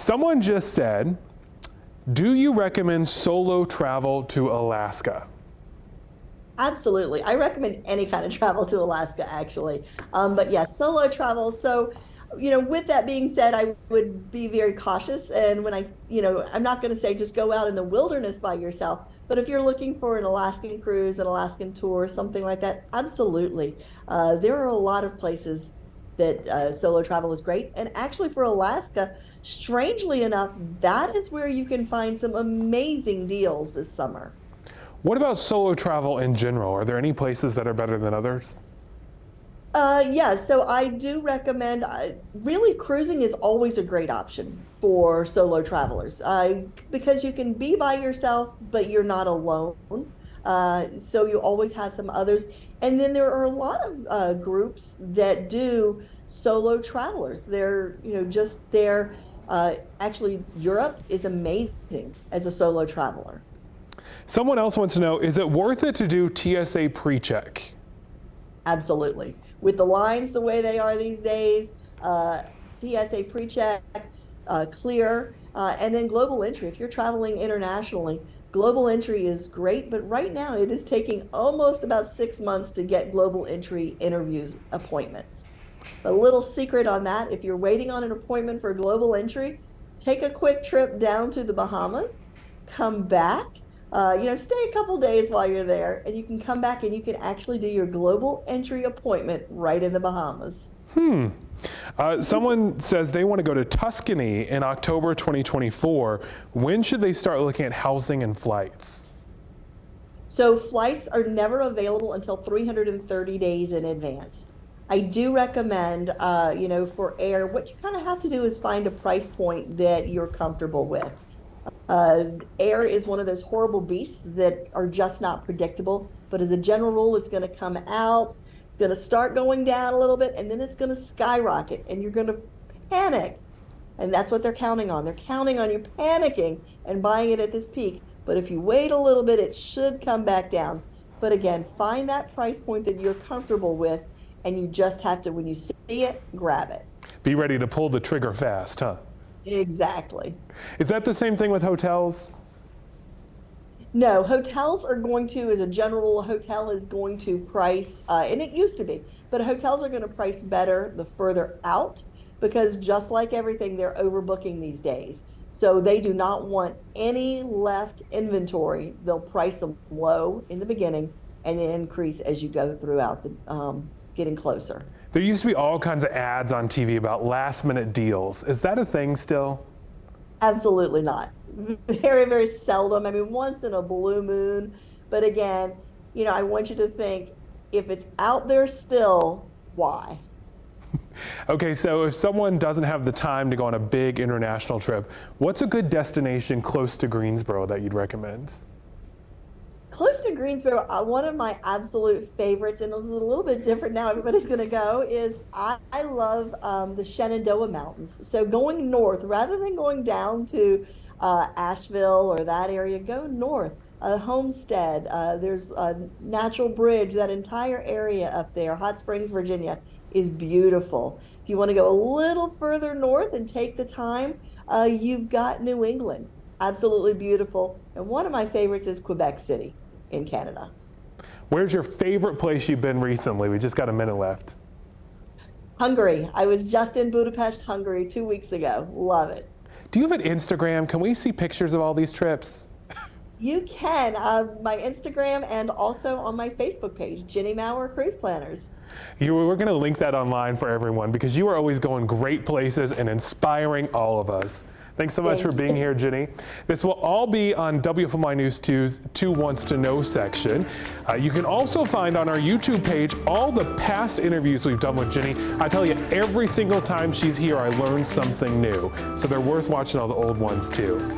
Someone just said, do you recommend solo travel to Alaska? Absolutely. I recommend any kind of travel to Alaska, actually. But yes, solo travel. So, with that being said, I would be very cautious. And when I'm not going to say just go out in the wilderness by yourself, but if you're looking for an Alaskan cruise, an Alaskan tour, something like that, absolutely. There are a lot of places that solo travel is great. And actually, for Alaska, strangely enough, that is where you can find some amazing deals this summer. What about solo travel in general? Are there any places that are better than others? Yeah, so I do recommend, really cruising is always a great option for solo travelers because you can be by yourself, but you're not alone. So you always have some others. And then there are a lot of groups that do solo travelers. They're, just there. Actually, Europe is amazing as a solo traveler. Someone else wants to know, is it worth it to do TSA pre-check? Absolutely. With the lines the way they are these days, TSA pre-check, clear, and then global entry. If you're traveling internationally, global entry is great, but right now it is taking almost about 6 months to get global entry interviews appointments. A little secret on that, if you're waiting on an appointment for global entry, take a quick trip down to the Bahamas, come back, stay a couple days while you're there, and you can come back and you can actually do your global entry appointment right in the Bahamas. Someone says they want to go to Tuscany in October 2024. When should they start looking at housing and flights? So flights are never available until 330 days in advance. I do recommend, for air, what you kind of have to do is find a price point that you're comfortable with. Air is one of those horrible beasts that are just not predictable. But as a general rule, it's going to come out, it's going to start going down a little bit, and then it's going to skyrocket, and you're going to panic. And that's what they're counting on. They're counting on you panicking and buying it at this peak. But if you wait a little bit, it should come back down. But again, find that price point that you're comfortable with, and you just have to, when you see it, grab it. Be ready to pull the trigger fast, huh? Exactly. Is that the same thing with hotels? No, hotels are going to, as a general rule, a hotel is going to price, and it used to be, but hotels are going to price better the further out because just like everything, they're overbooking these days. So they do not want any left inventory. They'll price them low in the beginning and then increase as you go throughout the getting closer. There used to be all kinds of ads on TV about last minute deals. Is that a thing still? Absolutely not. Very, very seldom. I mean, once in a blue moon. But again, I want you to think, if it's out there still, why? Okay, so if someone doesn't have the time to go on a big international trip, what's a good destination close to Greensboro that you'd recommend? Close to Greensboro, one of my absolute favorites, and it's a little bit different now, everybody's going to go, is I love the Shenandoah Mountains. So going north, rather than going down to Asheville or that area, go north. Homestead, there's a Natural Bridge, that entire area up there, Hot Springs, Virginia, is beautiful. If you want to go a little further north and take the time, you've got New England, absolutely beautiful. And one of my favorites is Quebec City in Canada. Where's your favorite place you've been recently? We just got a minute left. Hungary. I was just in Budapest, Hungary 2 weeks ago. Love it. Do you have an Instagram? Can we see pictures of all these trips? You can. My Instagram and also on my Facebook page, Jenny Maurer Cruise Planners. We're going to link that online for everyone because you are always going great places and inspiring all of us. Thanks so much for being here, Jenny. This will all be on WFMY News 2's 2 Wants to Know section. You can also find on our YouTube page all the past interviews we've done with Jenny. I tell you, every single time she's here, I learn something new. So they're worth watching all the old ones, too.